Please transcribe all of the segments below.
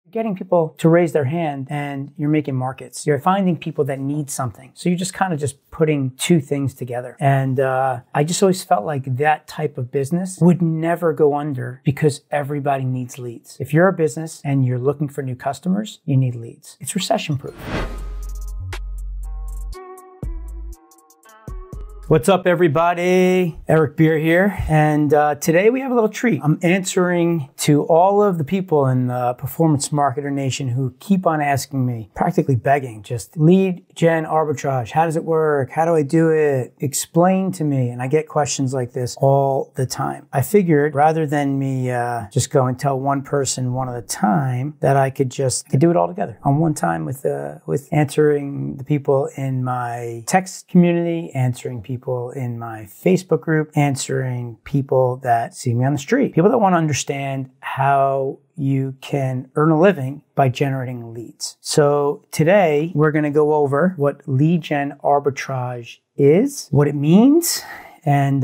Getting people to raise their hand and you're making markets. You're finding people that need something. So you're just kind of just putting two things together. And I just always felt like that type of business would never go under because everybody needs leads. If you're a business and you're looking for new customers, you need leads. It's recession proof. What's up, everybody? Eric Beer here, and today we have a little treat. I'm answering to all of the people in the Performance Marketer Nation who keep on asking me, practically begging, just lead gen arbitrage. How does it work? How do I do it? Explain to me. And I get questions like this all the time. I figured rather than me just go and tell one person one at a time, that I could do it all together on one time with answering the people in my text community, answering people in my Facebook group, answering people that see me on the street, people that want to understand how you can earn a living by generating leads. So today we're going to go over what lead gen arbitrage is, what it means, and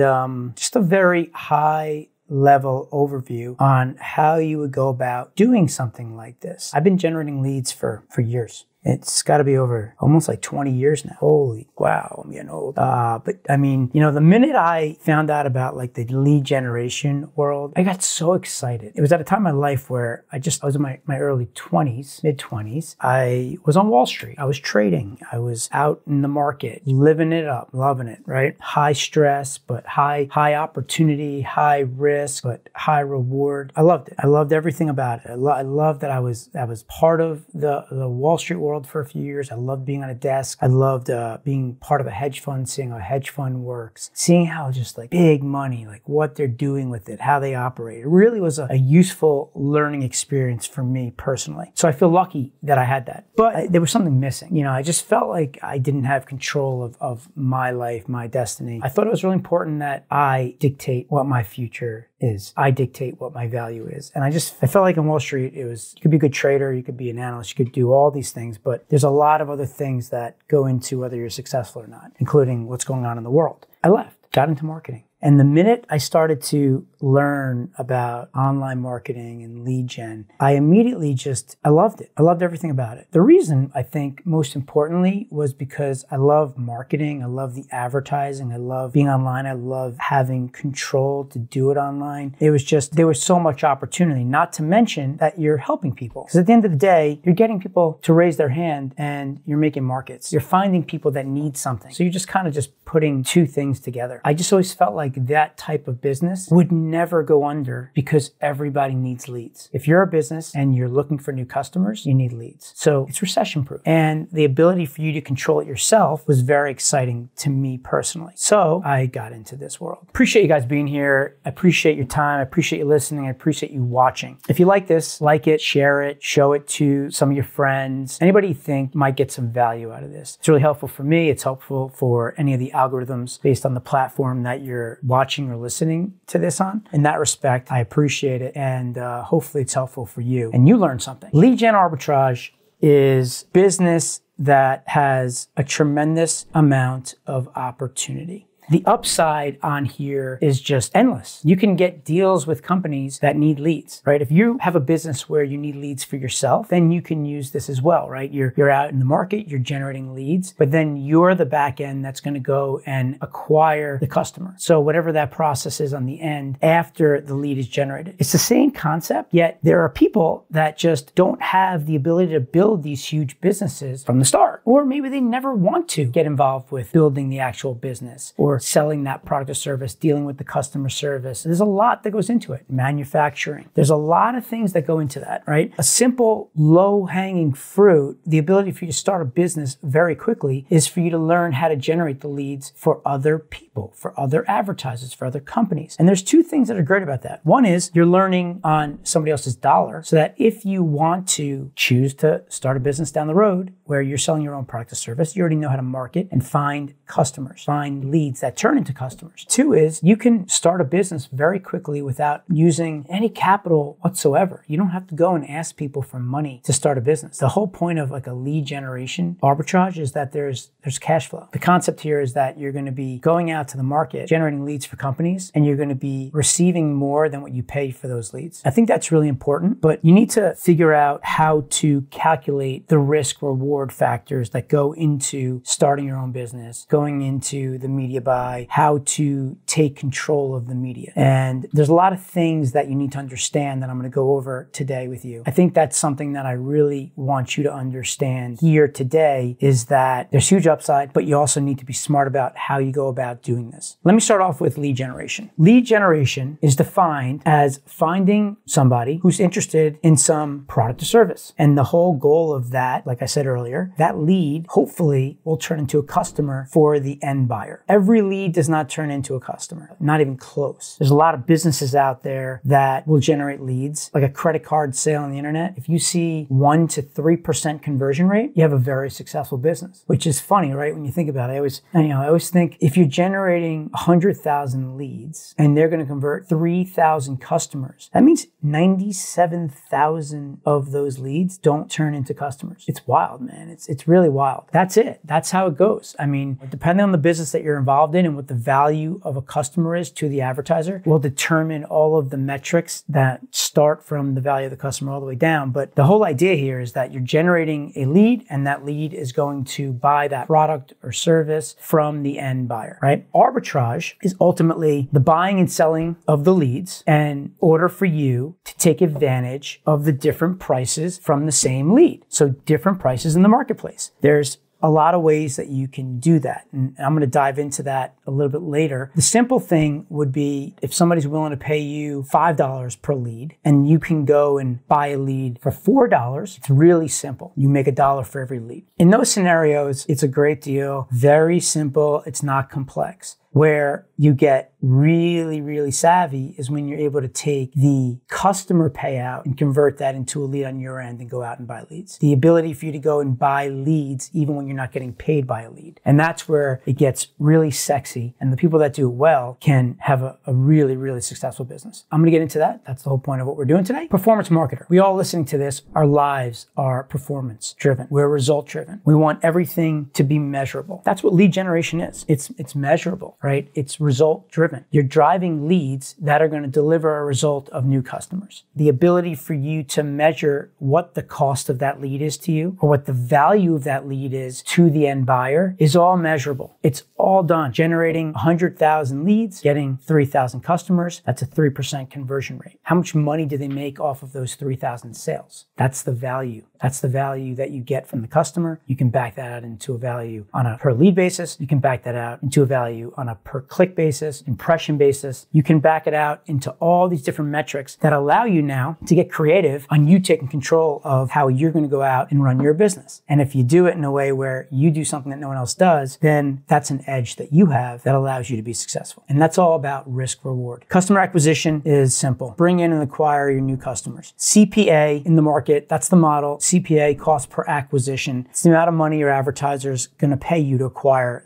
just a very high level overview on how you would go about doing something like this. I've been generating leads for years. It's got to be over almost like 20 years now. Holy wow, I'm getting old. But I mean, the minute I found out about like the lead generation world, I got so excited. It was at a time in my life where I was in my early 20s, mid 20s. I was on Wall Street. I was trading. I was out in the market, living it up, loving it, right? High stress, but high opportunity, high risk, but high reward. I loved it. I loved everything about it. I loved that I was part of the Wall Street world for a few years. I loved being on a desk. I loved being part of a hedge fund, seeing how a hedge fund works, seeing how just like big money, like what they're doing with it, how they operate. It really was a useful learning experience for me personally. So I feel lucky that I had that. But there was something missing. I just felt like I didn't have control of my life, my destiny. I thought it was really important that I dictate what my future is. I dictate what my value is. And I felt like in Wall Street, you could be a good trader, you could be an analyst, you could do all these things, but there's a lot of other things that go into whether you're successful or not, including what's going on in the world. I left, got into marketing. And the minute I started to learn about online marketing and lead gen, I immediately I loved it. I loved everything about it. The reason, I think, most importantly, was because I love marketing. I love the advertising. I love being online. I love having control to do it online. There was so much opportunity, not to mention that you're helping people. Because at the end of the day, you're getting people to raise their hand and you're making markets. You're finding people that need something. So you're just kind of just putting two things together. I just always felt like that type of business would never go under because everybody needs leads. If you're a business and you're looking for new customers, you need leads. So it's recession proof. And the ability for you to control it yourself was very exciting to me personally. So I got into this world. Appreciate you guys being here. I appreciate your time. I appreciate you listening. I appreciate you watching. If you like this, like it, share it, show it to some of your friends, anybody you think might get some value out of this. It's really helpful for me. It's helpful for any of the algorithms based on the platform that you're watching or listening to this on. In that respect, I appreciate it, and hopefully it's helpful for you and you learn something. Lead gen arbitrage is business that has a tremendous amount of opportunity. The upside on here is just endless. You can get deals with companies that need leads, right? If you have a business where you need leads for yourself, then you can use this as well, right? You're out in the market, you're generating leads, but then you're the back end that's going to go and acquire the customer. So whatever that process is on the end after the lead is generated. It's the same concept, yet there are people that just don't have the ability to build these huge businesses from the start. Or maybe they never want to get involved with building the actual business or selling that product or service, dealing with the customer service. There's a lot that goes into it. Manufacturing. There's a lot of things that go into that, right? A simple low-hanging fruit, the ability for you to start a business very quickly is for you to learn how to generate the leads for other people, for other advertisers, for other companies. And there's two things that are great about that. One is you're learning on somebody else's dollar so that if you want to choose to start a business down the road where you're selling your own product or service, you already know how to market and find customers, find leads that turn into customers. Two is you can start a business very quickly without using any capital whatsoever. You don't have to go and ask people for money to start a business. The whole point of like a lead generation arbitrage is that there's cash flow. The concept here is that you're going to be going out to the market, generating leads for companies, and you're going to be receiving more than what you pay for those leads. I think that's really important, but you need to figure out how to calculate the risk reward factors that go into starting your own business, going into the media buy, how to take control of the media. And there's a lot of things that you need to understand that I'm going to go over today with you. I think that's something that I really want you to understand here today is that there's huge upside, but you also need to be smart about how you go about doing this. Let me start off with lead generation. Lead generation is defined as finding somebody who's interested in some product or service. And the whole goal of that, like I said earlier, that lead hopefully will turn into a customer for the end buyer. Every lead does not turn into a customer, not even close. There's a lot of businesses out there that will generate leads, like a credit card sale on the internet. If you see 1 to 3% conversion rate, you have a very successful business, which is funny, right? When you think about it, I always think if you're generating 100,000 leads and they're going to convert 3,000 customers, that means 97,000 of those leads don't turn into customers. It's wild, man. It's really wild. That's it. That's how it goes. I mean, depending on the business that you're involved in and what the value of a customer is to the advertiser will determine all of the metrics that start from the value of the customer all the way down. But the whole idea here is that you're generating a lead and that lead is going to buy that product or service from the end buyer, right? Arbitrage is ultimately the buying and selling of the leads in order for you to take advantage of the different prices from the same lead. So different prices in the marketplace. There's a lot of ways that you can do that. And I'm going to dive into that a little bit later. The simple thing would be if somebody's willing to pay you $5 per lead and you can go and buy a lead for $4, it's really simple. You make $1 for every lead. In those scenarios, it's a great deal. Very simple. It's not complex. Where you get really, really savvy is when you're able to take the customer payout and convert that into a lead on your end and go out and buy leads. The ability for you to go and buy leads even when you're not getting paid by a lead. And that's where it gets really sexy. And the people that do it well can have a really, really successful business. I'm going to get into that. That's the whole point of what we're doing today. Performance marketer. We all listening to this, our lives are performance driven. We're result driven. We want everything to be measurable. That's what lead generation is. It's measurable. Right? It's result driven. You're driving leads that are going to deliver a result of new customers. The ability for you to measure what the cost of that lead is to you or what the value of that lead is to the end buyer is all measurable. It's all done. Generating 100,000 leads, getting 3,000 customers, that's a 3% conversion rate. How much money do they make off of those 3,000 sales? That's the value. That's the value that you get from the customer. You can back that out into a value on a per lead basis. You can back that out into a value on a per click basis, impression basis. You can back it out into all these different metrics that allow you now to get creative on you taking control of how you're going to go out and run your business. And if you do it in a way where you do something that no one else does, then that's an edge that you have that allows you to be successful. And that's all about risk reward. Customer acquisition is simple. Bring in and acquire your new customers. CPA in the market, that's the model. CPA, cost per acquisition. It's the amount of money your advertiser's going to pay you to acquire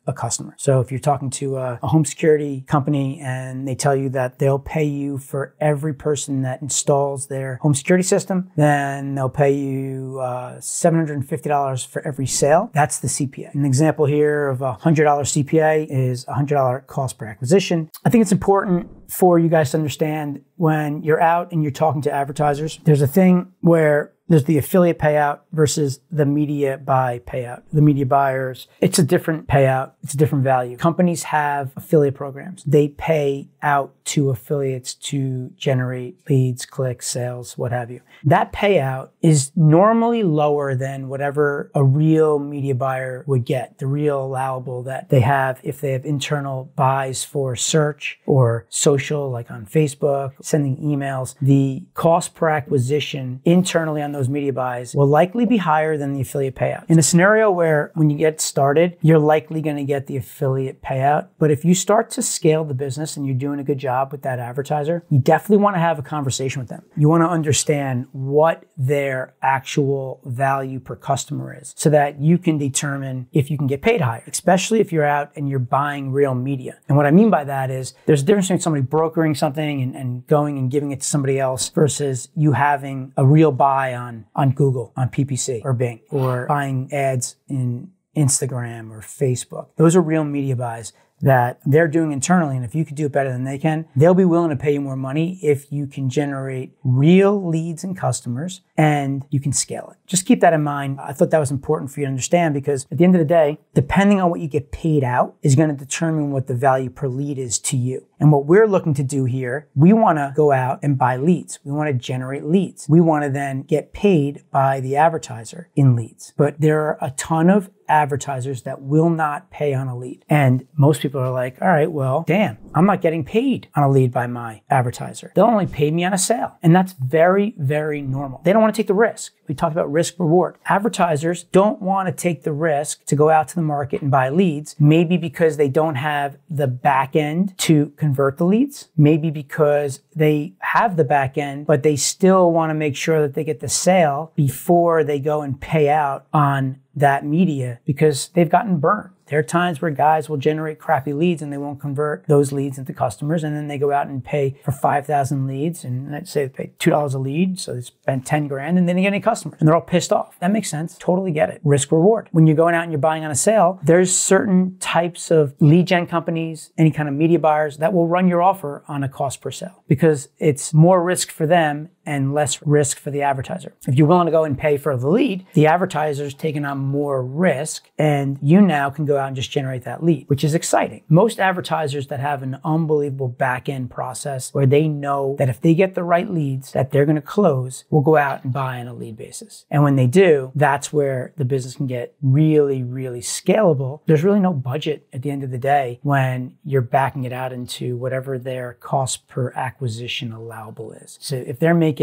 a customer. So if you're talking to a home security company and they tell you that they'll pay you for every person that installs their home security system, then they'll pay you $750 for every sale. That's the CPA. An example here of a $100 CPA is $100 cost per acquisition. I think it's important for you guys to understand when you're out and you're talking to advertisers, there's a thing where there's the affiliate payout versus the media buy payout. The media buyers, it's a different payout. It's a different value. Companies have affiliate programs. They pay out to affiliates to generate leads, clicks, sales, what have you. That payout is normally lower than whatever a real media buyer would get, the real allowable that they have if they have internal buys for search or social, like on Facebook, sending emails. The cost per acquisition internally on those media buys will likely be higher than the affiliate payout. In a scenario where when you get started, you're likely going to get the affiliate payout. But if you start to scale the business and you're doing a good job, job with that advertiser, you definitely want to have a conversation with them. You want to understand what their actual value per customer is so that you can determine if you can get paid higher, especially if you're out and you're buying real media. And what I mean by that is there's a difference between somebody brokering something and going and giving it to somebody else versus you having a real buy on Google, on PPC or Bing, or buying ads in Instagram or Facebook. Those are real media buys that they're doing internally. And if you could do it better than they can, they'll be willing to pay you more money if you can generate real leads and customers and you can scale it. Just keep that in mind. I thought that was important for you to understand because at the end of the day, depending on what you get paid out is going to determine what the value per lead is to you. And what we're looking to do here, we want to go out and buy leads. We want to generate leads. We want to then get paid by the advertiser in leads. But there are a ton of advertisers that will not pay on a lead. And most people are like, all right, well, damn, I'm not getting paid on a lead by my advertiser. They'll only pay me on a sale. And that's very, very normal. They don't want to take the risk. We talked about risk reward. Advertisers don't want to take the risk to go out to the market and buy leads, maybe because they don't have the back end to convert the leads, maybe because they have the back end, but they still want to make sure that they get the sale before they go and pay out on that media because they've gotten burned. There are times where guys will generate crappy leads and they won't convert those leads into customers. And then they go out and pay for 5,000 leads and let's say they pay $2 a lead. So they spend 10 grand and then they get any customers and they're all pissed off. That makes sense. Totally get it. Risk reward. When you're going out and you're buying on a sale, there's certain types of lead gen companies, any kind of media buyers that will run your offer on a cost per sale because it's more risk for them and less risk for the advertiser. If you're willing to go and pay for the lead, the advertiser's taking on more risk and you now can go out and just generate that lead, which is exciting. Most advertisers that have an unbelievable back-end process where they know that if they get the right leads that they're going to close, will go out and buy on a lead basis. And when they do, that's where the business can get really, really scalable. There's really no budget at the end of the day when you're backing it out into whatever their cost per acquisition allowable is. So if they're making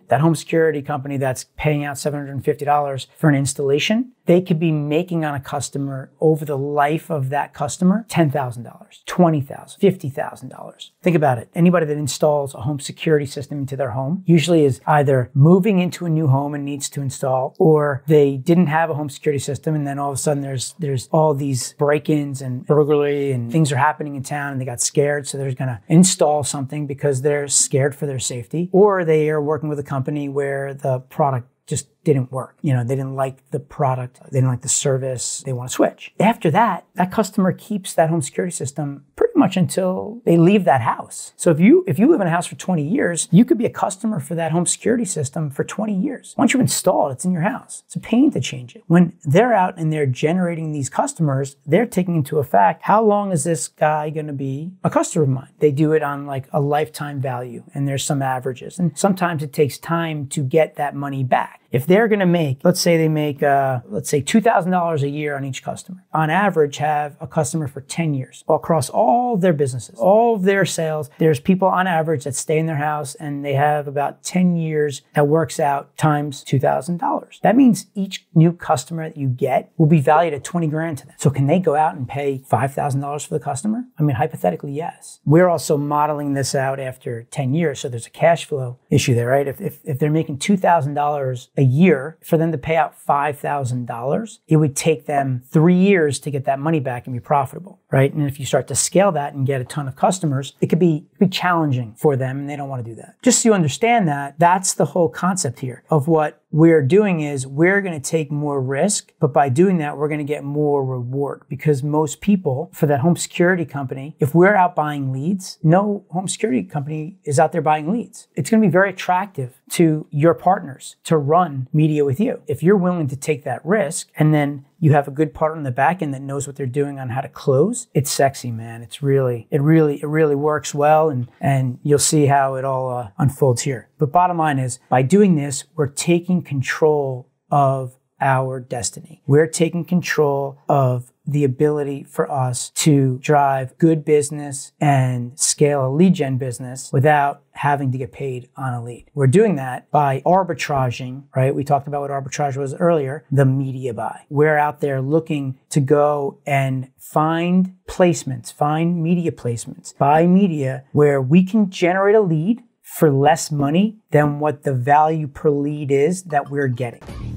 that home security company that's paying out $750 for an installation, they could be making on a customer over the life of that customer $10,000, $20,000, $50,000. Think about it. Anybody that installs a home security system into their home usually is either moving into a new home and needs to install, or they didn't have a home security system and then all of a sudden there's all these break-ins and burglary and things are happening in town and they got scared, so they're going to install something because they're scared for their safety, or they are working with a company where the product just didn't work. You know, they didn't like the product, they didn't like the service, they want to switch. After that, that customer keeps that home security system pretty much until they leave that house. So if you live in a house for 20 years, you could be a customer for that home security system for 20 years. Once you install it, it's in your house. It's a pain to change it. When they're out and they're generating these customers, they're taking into effect, how long is this guy going to be a customer of mine? They do it on like a lifetime value, and there's some averages. And sometimes it takes time to get that money back. If they're going to make, let's say they make, $2,000 a year on each customer, on average have a customer for 10 years across all of their businesses, all of their sales. There's people on average that stay in their house and they have about 10 years that works out times $2,000. That means each new customer that you get will be valued at 20 grand to them. So can they go out and pay $5,000 for the customer? I mean, hypothetically, yes. We're also modeling this out after 10 years. So there's a cash flow issue there, right? If they're making $2,000 a year, for them to pay out $5,000, it would take them 3 years to get that money back and be profitable, right? And if you start to scale that and get a ton of customers, it could be challenging for them and they don't want to do that. Just so you understand that, that's the whole concept here of what we're doing is we're going to take more risk, but by doing that, we're going to get more reward because most people for that home security company, if we're out buying leads, no home security company is out there buying leads. It's going to be very attractive to your partners to run media with you. If you're willing to take that risk and then you have a good partner on the back end that knows what they're doing on how to close, it's sexy, man. It really works well, and you'll see how it all unfolds here. But bottom line is, by doing this, we're taking control of our destiny. We're taking control of the ability for us to drive good business and scale a lead gen business without having to get paid on a lead. We're doing that by arbitraging, right? We talked about what arbitrage was earlier, the media buy. We're out there looking to go and find placements, find media placements, buy media where we can generate a lead for less money than what the value per lead is that we're getting.